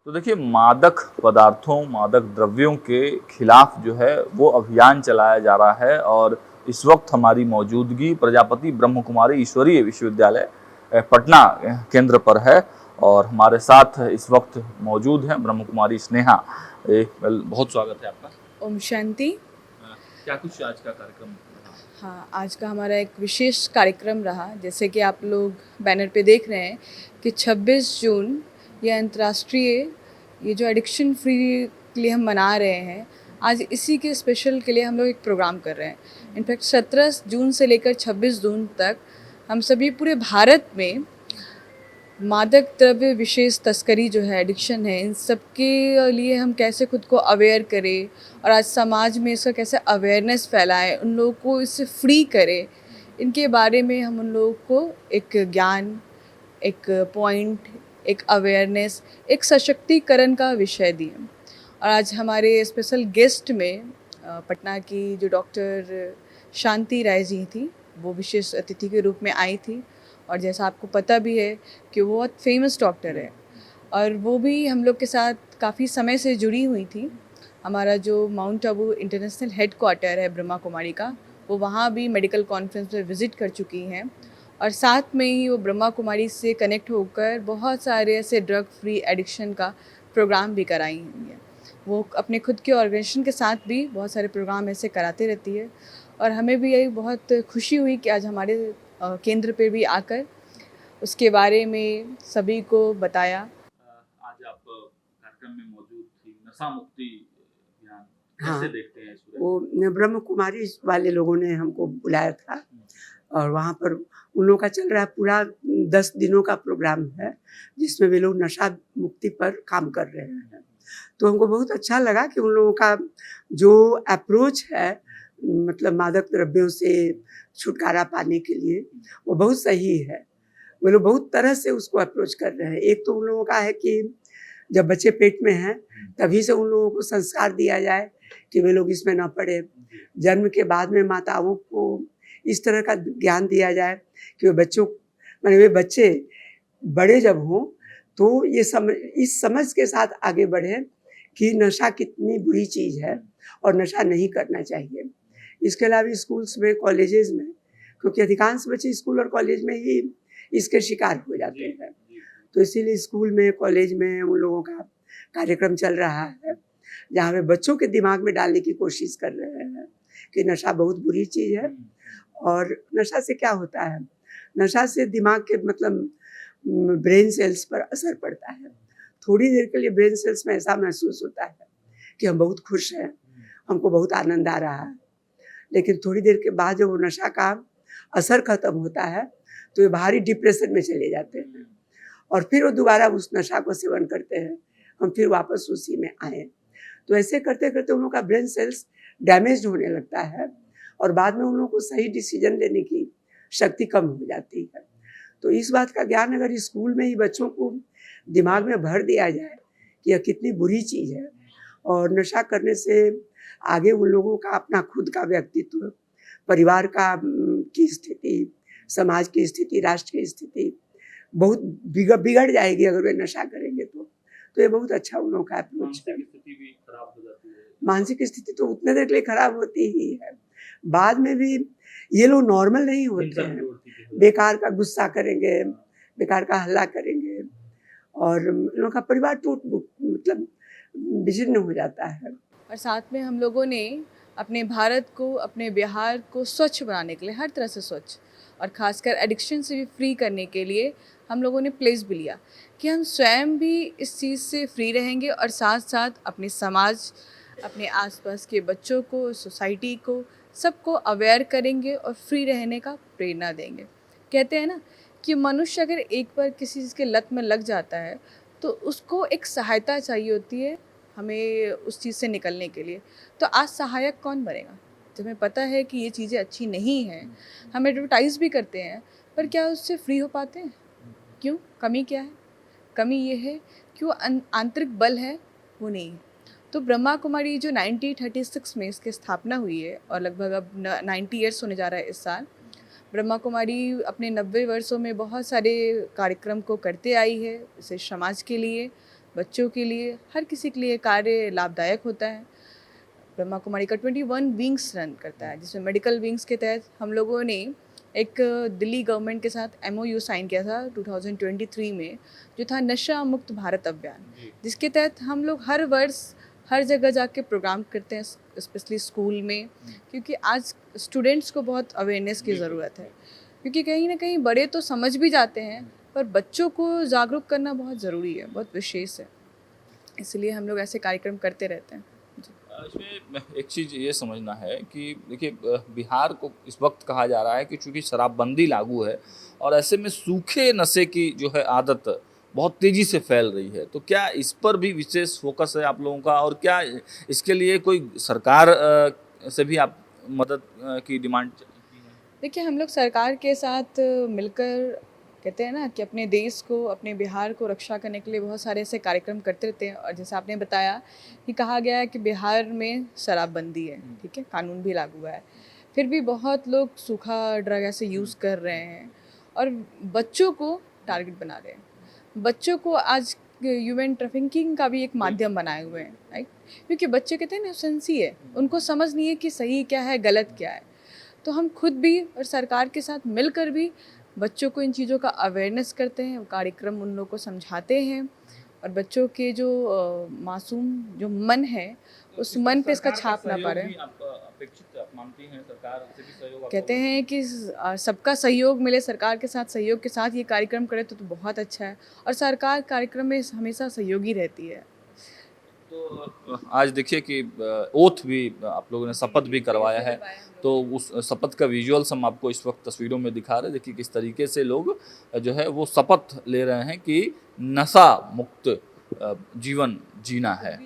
तो देखिए मादक पदार्थों, मादक द्रव्यों के खिलाफ जो है वो अभियान चलाया जा रहा है और इस वक्त हमारी मौजूदगी प्रजापति ब्रह्म कुमारी ईश्वरीय विश्वविद्यालय पटना केंद्र पर है और हमारे साथ इस वक्त मौजूद हैं ब्रह्म कुमारी स्नेहा। बहुत स्वागत है आपका। ओम शांति। क्या कुछ आज का कार्यक्रम रहा? हाँ, आज का हमारा एक विशेष कार्यक्रम रहा। जैसे कि आप लोग बैनर पे देख रहे हैं कि 26 जून ये अंतर्राष्ट्रीय ये जो एडिक्शन फ्री के लिए हम मना रहे हैं, आज इसी के स्पेशल के लिए हम लोग एक प्रोग्राम कर रहे हैं। इनफैक्ट 17 जून से लेकर 26 जून तक हम सभी पूरे भारत में मादक द्रव्य विशेष तस्करी जो है, एडिक्शन है, इन सब के लिए हम कैसे खुद को अवेयर करें और आज समाज में इसका कैसे अवेयरनेस फैलाएं, उन लोगों को इससे फ्री करें, इनके बारे में हम उन लोगों को एक ज्ञान, एक पॉइंट, एक अवेयरनेस, एक सशक्तिकरण का विषय दिए। और आज हमारे स्पेशल गेस्ट में पटना की जो डॉक्टर शांति राय जी थी, वो विशेष अतिथि के रूप में आई थी। और जैसा आपको पता भी है कि वो बहुत फेमस डॉक्टर है और वो भी हम लोग के साथ काफ़ी समय से जुड़ी हुई थी। हमारा जो mount Abu international head quarter है ब्रह्मा कुमारी का, वो वहाँ भी मेडिकल कॉन्फ्रेंस में विज़िट कर चुकी हैं और साथ में ही वो ब्रह्मा कुमारी से कनेक्ट होकर बहुत सारे ऐसे ड्रग फ्री एडिक्शन का प्रोग्राम भी कराई हुई है। वो अपने खुद के ऑर्गेनाइजेशन के साथ भी बहुत सारे प्रोग्राम ऐसे कराते रहती है और हमें भी यही बहुत खुशी हुई कि आज हमारे केंद्र पे भी आकर उसके बारे में सभी को बताया। आज आप कार्यक्रम में मौजूद थी, नशा मुक्ति अभियान हाँ, कैसे देखते हैं इसको? वो ब्रह्म कुमारी वाले लोगों ने हमको बुलाया था और वहाँ पर उन लोगों का चल रहा है पूरा 10 दिनों का प्रोग्राम है जिसमें वे लोग नशा मुक्ति पर काम कर रहे हैं। तो हमको बहुत अच्छा लगा कि उन लोगों का जो अप्रोच है मतलब मादक द्रव्यों से छुटकारा पाने के लिए वो बहुत सही है। वो लोग बहुत तरह से उसको अप्रोच कर रहे हैं। एक तो उन लोगों का है कि जब बच्चे पेट में हैं तभी से उन लोगों को संस्कार दिया जाए कि वे लोग इसमें ना पड़े। जन्म के बाद में माताओं को इस तरह का ज्ञान दिया जाए कि वे बच्चे बड़े जब हों तो ये इस समझ के साथ आगे बढ़ें कि नशा कितनी बुरी चीज़ है और नशा नहीं करना चाहिए। इसके अलावा स्कूल्स में, कॉलेजेस में, क्योंकि अधिकांश बच्चे स्कूल और कॉलेज में ही इसके शिकार हो जाते हैं, तो इसीलिए स्कूल में, कॉलेज में उन लोगों का कार्यक्रम चल रहा है जहाँ वे बच्चों के दिमाग में डालने की कोशिश कर रहे हैं कि नशा बहुत बुरी चीज़ है। और नशा से क्या होता है? नशा से दिमाग के मतलब ब्रेन सेल्स पर असर पड़ता है। थोड़ी देर के लिए ब्रेन सेल्स में ऐसा महसूस होता है कि हम बहुत खुश हैं, हमको बहुत आनंद आ रहा है, लेकिन थोड़ी देर के बाद जब वो नशा का असर खत्म होता है तो ये भारी डिप्रेशन में चले जाते हैं और फिर वो दोबारा उस नशा को सेवन करते हैं, हम फिर वापस उसी में आए। तो ऐसे करते करते उन लोगों का ब्रेन सेल्स डैमेज होने लगता है और बाद में उन लोगों को सही डिसीजन लेने की शक्ति कम हो जाती है। तो इस बात का ज्ञान अगर स्कूल में ही बच्चों को दिमाग में भर दिया जाए कि यह कितनी बुरी चीज़ है और नशा करने से आगे उन लोगों का अपना खुद का व्यक्तित्व, परिवार का की स्थिति, समाज की स्थिति, राष्ट्र की स्थिति बहुत बिगड़ जाएगी अगर वे नशा करेंगे तो ये बहुत अच्छा उन लोगों का अप्रोच है। स्थिति भी खराब हो जाती है। मानसिक स्थिति तो उतने देर के लिए खराब होती ही है, बाद में भी ये लोग नॉर्मल नहीं होते हैं, बेकार का गुस्सा करेंगे, बेकार का हल्ला करेंगे और लोगों का परिवार मतलब विच्छिन्न हो जाता है। और साथ में हम लोगों ने अपने भारत को, अपने बिहार को स्वच्छ बनाने के लिए, हर तरह से स्वच्छ और ख़ासकर एडिक्शन से भी फ्री करने के लिए हम लोगों ने प्लेस भी लिया कि हम स्वयं भी इस चीज़ से फ्री रहेंगे और साथ साथ अपने समाज, अपने आसपास के बच्चों को, सोसाइटी को, सबको अवेयर करेंगे और फ्री रहने का प्रेरणा देंगे। कहते हैं ना कि मनुष्य अगर एक बार किसी चीज़ के लत में लग जाता है तो उसको एक सहायता चाहिए होती है हमें उस चीज़ से निकलने के लिए। तो आज सहायक कौन बनेगा? जब हमें पता है कि ये चीज़ें अच्छी नहीं हैं, हम एडवर्टाइज़ भी करते हैं, पर क्या उससे फ्री हो पाते हैं? क्यों? कमी क्या है? कमी ये है कि वो आंतरिक बल है, वो नहीं है। तो ब्रह्मा कुमारी जो 1936 में इसकी स्थापना हुई है और लगभग अब 90 ईयर्स होने जा रहा है इस साल। ब्रह्मा कुमारी अपने 90 वर्षों में बहुत सारे कार्यक्रम को करते आई है, इसे समाज के लिए, बच्चों के लिए, हर किसी के लिए कार्य लाभदायक होता है। ब्रह्मा कुमारी का 21 विंग्स रन करता है, जिसमें मेडिकल विंग्स के तहत हम लोगों ने एक दिल्ली गवर्नमेंट के साथ MOU साइन किया था 2023 में, जो था नशा मुक्त भारत अभियान, जिसके तहत हम लोग हर वर्ष हर जगह जाके प्रोग्राम करते हैं, स्पेशली स्कूल में, क्योंकि आज स्टूडेंट्स को बहुत अवेयरनेस की ज़रूरत है। क्योंकि कहीं ना कहीं बड़े तो समझ भी जाते हैं, पर बच्चों को जागरूक करना बहुत ज़रूरी है, बहुत विशेष है। इसलिए हम लोग ऐसे कार्यक्रम करते रहते हैं। इसमें एक चीज़ ये समझना है कि देखिए, बिहार को इस वक्त कहा जा रहा है कि चूंकि शराबबंदी लागू है और ऐसे में सूखे नशे की जो है आदत बहुत तेज़ी से फैल रही है, तो क्या इस पर भी विशेष फोकस है आप लोगों का, और क्या इसके लिए कोई सरकार से भी आप मदद की डिमांड की है? देखिए, हम लोग सरकार के साथ मिलकर कहते हैं ना कि अपने देश को, अपने बिहार को रक्षा करने के लिए बहुत सारे ऐसे कार्यक्रम करते रहते हैं। और जैसे आपने बताया कि कहा गया है कि बिहार में शराबबंदी है, ठीक है, कानून भी लागू है, फिर भी बहुत लोग सूखा ड्रग ऐसे यूज़ कर रहे हैं और बच्चों को टारगेट बना रहे हैं। बच्चों को आज ह्यूमन ट्रैफिकिंग का भी एक माध्यम बनाए हुए हैं, राइट? क्योंकि बच्चे कहते हैं ना, सेंसी है, उनको समझ नहीं है कि सही क्या है, गलत क्या है। तो हम खुद भी और सरकार के साथ मिलकर भी बच्चों को इन चीज़ों का अवेयरनेस करते हैं, कार्यक्रम उन लोगों को समझाते हैं, और बच्चों के जो मासूम जो मन है, उस मन पे इसका छाप ना पड़े। अपेक्षित आप मानती हैं सरकार से भी सहयोग? कहते हैं कि सबका सहयोग मिले, सरकार के साथ सहयोग के साथ ये कार्यक्रम करे तो बहुत अच्छा है, और सरकार कार्यक्रम में हमेशा सहयोगी रहती है। तो आज देखिए कि ओथ भी आप लोगों ने शपथ भी करवाया है, तो उस शपथ का विजुअल्स हम आपको इस वक्त तस्वीरों में दिखा रहे हैं। देखिए किस तरीके से लोग जो है वो शपथ ले रहे हैं कि नशा मुक्त जीवन जीना है।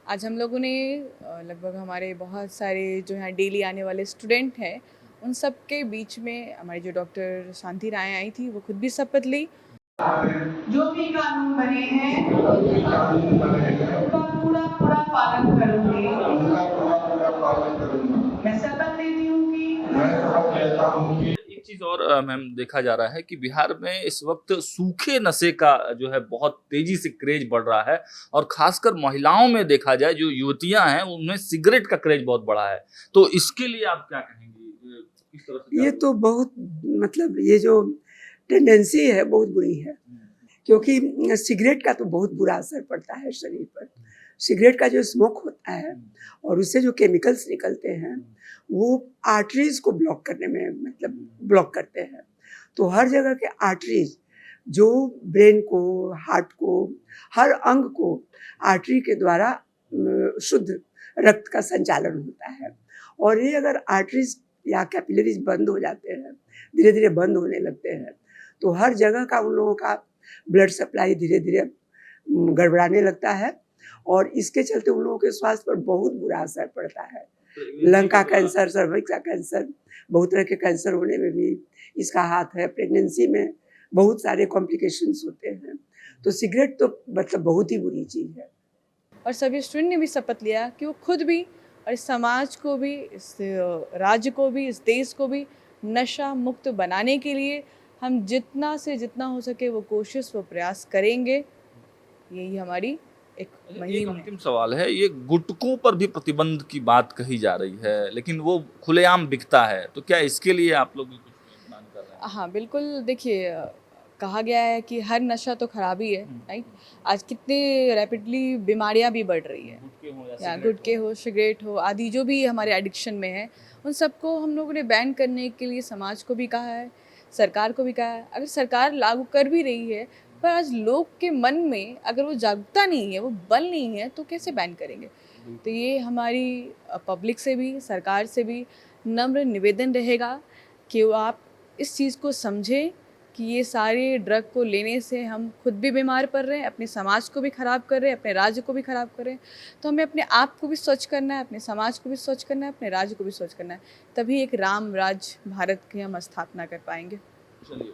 आज हम लोगों ने लगभग हमारे बहुत सारे जो हैं डेली आने वाले स्टूडेंट हैं, उन सब के बीच में हमारी जो डॉक्टर शांति राय आई थी, वो खुद भी शपथ ली। जो भी कानून बने हैं उनका पूरा पूरा पालन करूंगी। मैं शपथ लेती हूँ कि एक चीज और मैम देखा जा रहा है कि बिहार में इस वक्त सूखे नशे का जो है बहुत तेजी से क्रेज बढ़ रहा है, और खासकर महिलाओं में देखा जाए, जो युवतियां हैं उनमें सिगरेट का क्रेज बहुत बड़ा है। तो इसके लिए आप क्या कहेंगी, किस तरह से? ये तो बहुत मतलब ये जो टेंडेंसी है बहुत बुरी है, क्योंकि सिगरेट का तो बहुत बुरा असर पड़ता है शरीर पर। सिगरेट का जो स्मोक होता है और उससे जो केमिकल्स निकलते हैं वो आर्टरीज को ब्लॉक करने में मतलब ब्लॉक करते हैं। तो हर जगह के आर्टरीज जो ब्रेन को, हार्ट को, हर अंग को आर्टरी के द्वारा शुद्ध रक्त का संचालन होता है। और ये अगर आर्टरीज या कैपिलरीज बंद हो जाते हैं, धीरे धीरे बंद होने लगते हैं, तो हर जगह का उन लोगों का ब्लड सप्लाई धीरे धीरे गड़बड़ाने लगता है, और इसके चलते उन लोगों के स्वास्थ्य पर बहुत बुरा असर पड़ता है। लंग का कैंसर, सर्विक्स का कैंसर, बहुत तरह के कैंसर होने में भी इसका हाथ है। प्रेगनेंसी में बहुत सारे कॉम्प्लिकेशंस होते हैं। तो सिगरेट तो मतलब बहुत ही बुरी चीज़ है। और सभी स्टूडेंट ने भी शपथ लिया कि वो खुद भी और इस समाज को भी, इस राज्य को भी, इस देश को भी नशा मुक्त बनाने के लिए हम जितना से जितना हो सके वो कोशिश, वो प्रयास करेंगे। यही हमारी एक मुहिम है। अंतिम सवाल है, ये गुटकों पर भी प्रतिबंध की बात कही जा रही है, लेकिन वो खुलेआम बिकता है, तो क्या इसके लिए आप लोग भी कुछ प्लान कर रहे हैं? हाँ बिल्कुल, देखिए कहा गया है कि हर नशा तो खराब ही है, राइट? आज कितने रैपिडली बीमारियां भी बढ़ रही है, या गुटके हो, सिगरेट हो, आदि जो भी हमारे एडिक्शन में है, उन सबको हम लोगों ने बैन करने के लिए समाज को भी कहा है, सरकार को भी कहा है। अगर सरकार लागू कर भी रही है, पर आज लोग के मन में अगर वो जागरूकता नहीं है, वो बल नहीं है, तो कैसे बैन करेंगे? तो ये हमारी पब्लिक से भी, सरकार से भी नम्र निवेदन रहेगा कि वो आप इस चीज़ को समझें कि ये सारे ड्रग को लेने से हम खुद भी बीमार पड़ रहे हैं, अपने समाज को भी ख़राब कर रहे हैं, अपने राज्य को भी ख़राब कर रहे हैं। तो हमें अपने आप को भी स्वच्छ करना है, अपने समाज को भी स्वच्छ करना है, अपने राज्य को भी स्वच्छ करना है, तभी एक राम राज्य भारत की हम स्थापना कर पाएंगे। चलिए,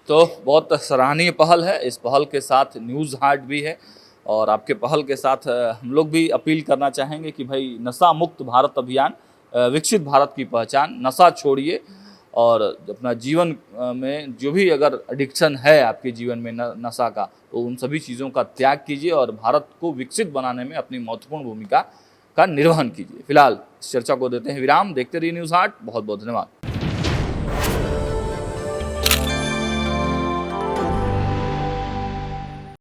तो बहुत सराहनीय पहल है। इस पहल के साथ न्यूज़ हार्ट भी है, और आपके पहल के साथ हम लोग भी अपील करना चाहेंगे कि भाई नशा मुक्त भारत अभियान, विकसित भारत की पहचान, नशा छोड़िए और अपना जीवन में जो भी अगर एडिक्शन है आपके जीवन में नशा का, तो उन सभी चीज़ों का त्याग कीजिए और भारत को विकसित बनाने में अपनी महत्वपूर्ण भूमिका का निर्वहन कीजिए। फिलहाल इस चर्चा को देते हैं विराम। देखते रहिए न्यूज़ 8। बहुत बहुत धन्यवाद।